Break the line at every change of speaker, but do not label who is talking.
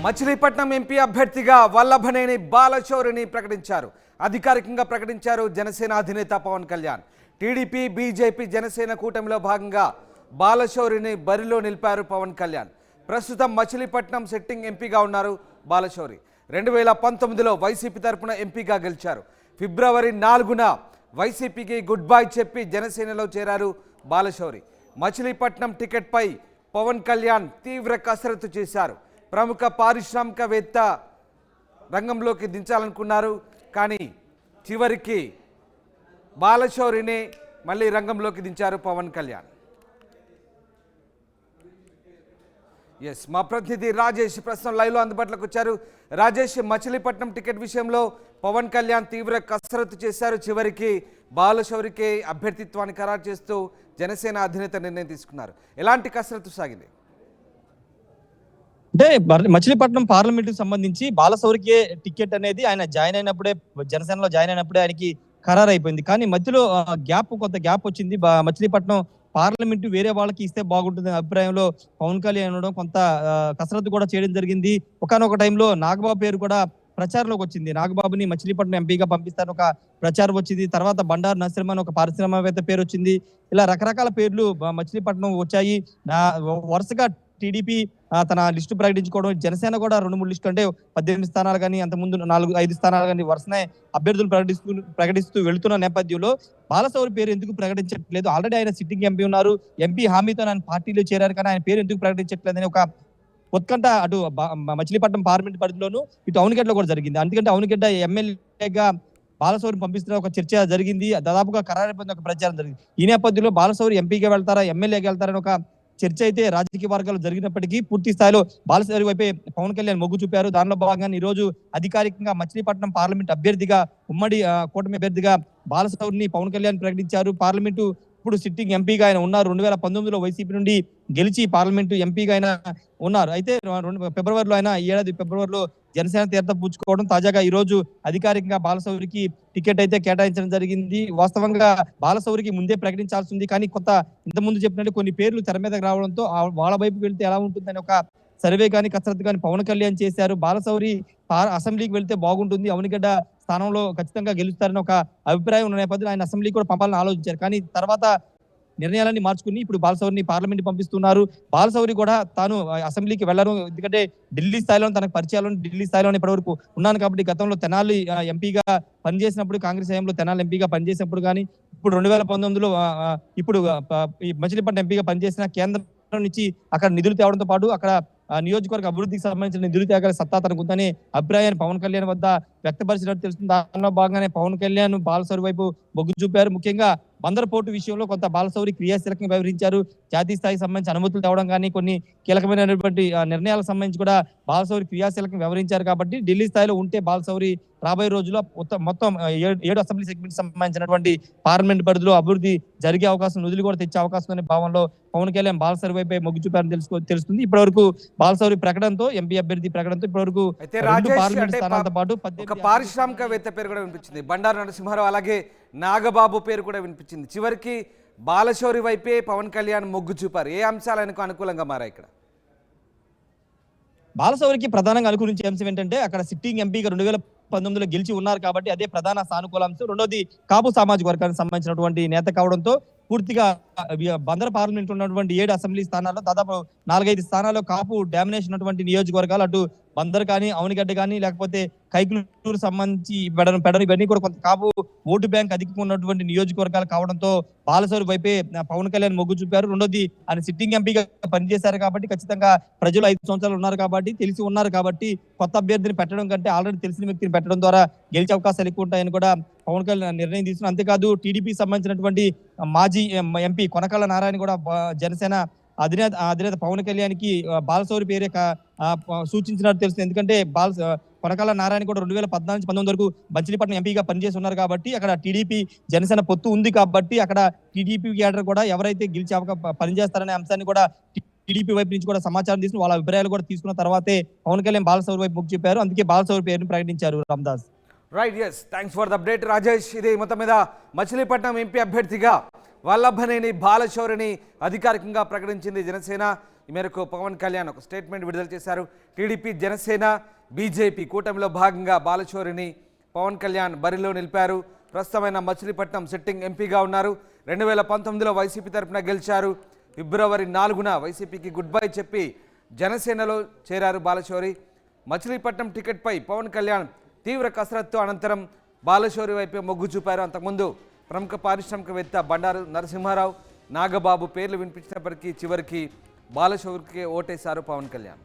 Machilipatnam MP అభ్యర్థిగా వల్లభనేని బాలశౌరిని ప్రకటించారు. అధికారికంగా ప్రకటించారు జనసేన అధినేత పవన్ కళ్యాణ్. టీడీపీ, బీజేపీ, జనసేన కూటమిలో భాగంగా బాలశౌరిని బరిలో నిలిపారు పవన్ కళ్యాణ్. ప్రస్తుతం మచిలీపట్నం సిట్టింగ్ ఎంపీగా ఉన్నారు బాలశౌరి. 2019లో వైసీపీ తరపున ఎంపీగా గెలిచారు. ఫిబ్రవరి 4న వైసీపీకి గుడ్ బై చెప్పి జనసేనలో చేరారు బాలశౌరి. మచిలీపట్నం టికెట్పై పవన్ కళ్యాణ్ తీవ్ర కసరత్తు చేశారు. ప్రముఖ పారిశ్రామికవేత్త రంగంలోకి దించాలనుకున్నారు, కానీ చివరికి బాలశౌరిని మళ్ళీ రంగంలోకి దించారు పవన్ కళ్యాణ్. ఎస్, మా ప్రతినిధి రాజేష్ ప్రస్తుతం లైవ్లో అందుబాటులోకి వచ్చారు. రాజేష్, మచిలీపట్నం టికెట్ విషయంలో పవన్ కళ్యాణ్ తీవ్ర కసరత్తు చేశారు. చివరికి బాలశౌరికి అభ్యర్థిత్వాన్ని ఖరారు చేస్తూ జనసేన అధినేత నిర్ణయం తీసుకున్నారు. ఎలాంటి కసరత్తు సాగింది?
అంటే మచిలీపట్నం పార్లమెంట్ కి సంబంధించి బాలశౌరికి టికెట్ అనేది ఆయన జాయిన్ అయినప్పుడే, జనసేనలో జాయిన్ అయినప్పుడే ఆయనకి ఖరారు అయిపోయింది. కానీ మధ్యలో కొంత గ్యాప్ వచ్చింది. మచిలీపట్నం పార్లమెంట్ వేరే వాళ్ళకి ఇస్తే బాగుంటుంది అభిప్రాయంలో పవన్ కళ్యాణ్ ఉండడం, కొంత కసరత్తు కూడా చేయడం జరిగింది. ఒకానొక టైంలో నాగబాబు పేరు కూడా ప్రచారంలోకి వచ్చింది. నాగబాబుని మచిలీపట్నం ఎంపీగా పంపిస్తాను ఒక ప్రచారం వచ్చింది. తర్వాత బండారు నరసింహ ఒక పారిశ్రామికవేత్త పేరు వచ్చింది. ఇలా రకరకాల పేర్లు మచిలీపట్నం వచ్చాయి. వరుసగా టీడీపీ తన లిస్టు ప్రకటించుకోవడం, జనసేన కూడా 2-3 లిస్టు, అంటే 18 స్థానాలు కానీ అంతకుముందు 4-5 స్థానాలు కానీ వరుసనే అభ్యర్థులు ప్రకటిస్తూ వెళుతున్న నేపథ్యంలో బాలశౌరి పేరు ఎందుకు ప్రకటించట్లేదు? ఆల్రెడీ ఆయన సిట్టింగ్ ఎంపీ ఉన్నారు. ఎంపీ హామీతో ఆయన పార్టీలో చేరారు, కానీ ఆయన పేరు ఎందుకు ప్రకటించట్లేదని ఒక ఉత్కంఠ అటు మచిలీపట్నం పార్లమెంట్ పరిధిలోను, ఇటు అవునగడ్డలో కూడా జరిగింది. ఎందుకంటే అవునగడ్డ ఎమ్మెల్యేగా బాలశౌరిని పంపిస్తున్న ఒక చర్చ జరిగింది. దాదాపుగా ఖరారైపోయిన ఒక ప్రచారం జరిగింది. ఈ నేపథ్యంలో బాలశౌరి ఎంపీగా వెళ్తారా, ఎమ్మెల్యేగా వెళ్తారని ఒక చర్చ అయితే రాజకీయ వర్గాలు జరిగినప్పటికీ పూర్తి స్థాయిలో బాలశౌరి వైపే పవన్ కళ్యాణ్ మొగ్గు చూపారు. దానిలో భాగంగా ఈ రోజు అధికారికంగా మచిలీపట్నం పార్లమెంట్ అభ్యర్థిగా, ఉమ్మడి కూటమి అభ్యర్థిగా బాలశౌరిని పవన్ కళ్యాణ్ ప్రకటించారు. పార్లమెంటు ఇప్పుడు సిట్టింగ్ ఎంపీగా ఆయన ఉన్నారు. 2019లో వైసీపీ నుండి గెలిచి పార్లమెంటు ఎంపీగా ఆయన ఉన్నారు. అయితే ఫిబ్రవరిలో ఆయన ఈ ఏడాది ఫిబ్రవరిలో జనసేన తీర్థం పుచ్చుకోవడం, తాజాగా ఈ రోజు అధికారికంగా బాలశౌరికి టికెట్ అయితే కేటాయించడం జరిగింది. వాస్తవంగా బాలశౌరికి ముందే ప్రకటించాల్సి ఉంది, కానీ ఇంతకుముందు చెప్పినట్టు కొన్ని పేర్లు తెర మీదకి రావడంతో వాళ్ళ వైపు వెళ్తే ఎలా ఉంటుందని ఒక సర్వే కానీ కసరత్తు కానీ పవన్ కళ్యాణ్ చేశారు. బాలశౌరి అసెంబ్లీకి వెళ్తే బాగుంటుంది, అవనిగడ్డ స్థానంలో ఖచ్చితంగా గెలుస్తారని ఒక అభిప్రాయం ఉన్న నేపథ్యంలో ఆయన అసెంబ్లీ కూడా పంపాలని ఆలోచించారు. కానీ తర్వాత నిర్ణయాలన్నీ మార్చుకుని ఇప్పుడు బాలశౌరిని పార్లమెంట్ పంపిస్తున్నారు. బాలశౌరి కూడా తాను అసెంబ్లీకి వెళ్లరు, ఎందుకంటే ఢిల్లీ స్థాయిలో తనకు పరిచయాలను, ఢిల్లీ స్థాయిలో ఇప్పటివరకు ఉన్నాను కాబట్టి గతంలో తెనాలి ఎంపీగా పనిచేసినప్పుడు, కాంగ్రెస్ హయాంలో తెనాలి ఎంపీగా పనిచేసినప్పుడు కానీ, ఇప్పుడు 2019లో ఇప్పుడు మచిలీపట్నం ఎంపీగా పనిచేసిన కేంద్రం నుంచి అక్కడ నిధులు తేవడంతో పాటు అక్కడ నియోజకవర్గ అభివృద్ధికి సంబంధించిన నిధులు తేగల సత్తా తనకు ఉందని అభిప్రాయాన్ని పవన్ కళ్యాణ్ వద్ద వ్యక్తపరిచినట్టు తెలుస్తుంది. దానిలో భాగంగానే పవన్ కళ్యాణ్ బాలశౌరి వైపు మొగ్గు చూపారు. ముఖ్యంగా బందర్ పోర్టు విషయంలో కొంత బాలశౌరి క్రియాశీలకంగా వ్యవహరించారు. జాతీయ స్థాయికి సంబంధించి అనుమతులు తేవడం కానీ, కొన్ని కీలకమైనటువంటి నిర్ణయాలకు సంబంధించి కూడా బాలశౌరి క్రియాశీలకంగా వ్యవహరించారు. కాబట్టి ఢిల్లీ స్థాయిలో ఉంటే బాలశౌరి రాబోయే రోజుల్లో మొత్తం 7 అసెంబ్లీ సెగ్మెంట్ సంబంధించినటువంటి పార్లమెంట్ పరిధిలో అభివృద్ధి జరిగే అవకాశం, నిధులు కూడా తెచ్చే అవకాశం అనే భావనలో పవన్ కళ్యాణ్ బాలశౌరి వైపే మొగ్గు చూపారని తెలుస్తుంది. ఇప్పటివరకు బాలశౌరి ప్రకటనతో, ఎంపీ అభ్యర్థి ప్రకటనతో ఇప్పటివరకు పార్లమెంట్ స్థానాలతో పాటు
పారిశ్రామికవేత్త పేరు కూడా వినిపించింది, బండారు నరసింహారావు, అలాగే నాగబాబు పేరు కూడా వినిపించింది. చివరికి బాలశౌరి వైపే పవన్ కళ్యాణ్ మొగ్గు చూపారు. ఏ అంశాలు ఆయనకు అనుకూలంగా మారాయి? ఇక్కడ
బాలశౌరికి ప్రధానంగా అనుకూలించే అంశం ఏంటంటే, అక్కడ సిట్టింగ్ ఎంపీగా 2019లో గెలిచి ఉన్నారు కాబట్టి అదే ప్రధాన సానుకూల అంశం. రెండోది కాపు సామాజిక వర్గానికి సంబంధించినటువంటి నేత కావడంతో పూర్తిగా బందర్ పార్లమెంట్ ఉన్నటువంటి 7 అసెంబ్లీ స్థానాల్లో దాదాపు 4-5 స్థానాల్లో కాపు డామినేషన్ ఉన్నటువంటి నియోజకవర్గాలు, అటు బందర్ కానీ, అవనిగడ్డ కానీ, లేకపోతే కైకులూరు సంబంధించి పెడను ఇవన్నీ కూడా కొంత కాపు ఓటు బ్యాంక్ అధికంగా ఉన్నటువంటి నియోజకవర్గాలు కావడంతో బాలశౌరి వైపే పవన్ కళ్యాణ్ మొగ్గు చూపారు. రెండోది ఆయన సిట్టింగ్ ఎంపీగా పనిచేశారు కాబట్టి, ఖచ్చితంగా ప్రజలు 5 సంవత్సరాలు ఉన్నారు కాబట్టి, తెలిసి ఉన్నారు కాబట్టి, కొత్త అభ్యర్థిని పెట్టడం కంటే ఆల్రెడీ తెలిసిన వ్యక్తిని పెట్టడం ద్వారా గెలిచే అవకాశాలు ఎక్కువ ఉంటాయని కూడా పవన్ కళ్యాణ్ నిర్ణయం తీసుకున్నారు. అంతేకాదు టీడీపీ సంబంధించినటువంటి మాజీ ఎంపీ కొనకళ్ళ నారాయణ కూడా జనసేన అధినేత పవన్ కళ్యాణ్ కి బాలశౌరి పేరే సూచించినట్టు తెలుస్తుంది. ఎందుకంటే కొనకళ్ళ నారాయణ కూడా 2014-19 వరకు మచిలీపట్నం ఎంపీగా పనిచేసి ఉన్నారు కాబట్టి, అక్కడ టీడీపీ జనసేన పొత్తు ఉంది కాబట్టి, అక్కడ టీడీపీ క్యాడర్ కూడా ఎవరైతే గెలిచే పనిచేస్తారనే అంశాన్ని కూడా టీడీపీ వైపు నుంచి కూడా సమాచారం తీసుకుని వాళ్ళ అభిప్రాయాలు కూడా తీసుకున్న తర్వాతే పవన్ కళ్యాణ్ బాలశౌరి వైపు మొగ్గు చెప్పారు. అందుకే బాలశౌరి పేరును ప్రకటించారు. Ramdas.
Right, yes, thanks for the update Rajesh. ఇది మొత్తం మీద మచిలీపట్నం ఎంపీ అభ్యర్థిగా వల్లభనేని బాలశౌరిని అధికారికంగా ప్రకటించింది జనసేన. ఈ మేరకు పవన్ కళ్యాణ్ ఒక స్టేట్మెంట్ విడుదల చేశారు. టీడీపీ జనసేన బీజేపీ కూటమిలో భాగంగా బాలశౌరిని పవన్ కళ్యాణ్ బరిలో నిలిపారు. ప్రస్తుతమైన మచిలీపట్నం సిట్టింగ్ ఎంపీగా ఉన్నారు. 2019లో వైసీపీ తరఫున గెలిచారు. ఫిబ్రవరి 4న వైసీపీకి గుడ్ బై చెప్పి జనసేనలో చేరారు బాలశౌరి. మచిలీపట్నం టికెట్పై పవన్ కళ్యాణ్ తీవ్ర కసరత్తు అనంతరం బాలశౌరి వైపే మొగ్గు చూపారు. అంతకుముందు ప్రముఖ పారిశ్రామికవేత్త బండారు నరసింహారావు, నాగబాబు పేర్లు వినిపించినప్పటికీ చివరికి బాలశౌరికి ఓటేశారు పవన్ కళ్యాణ్.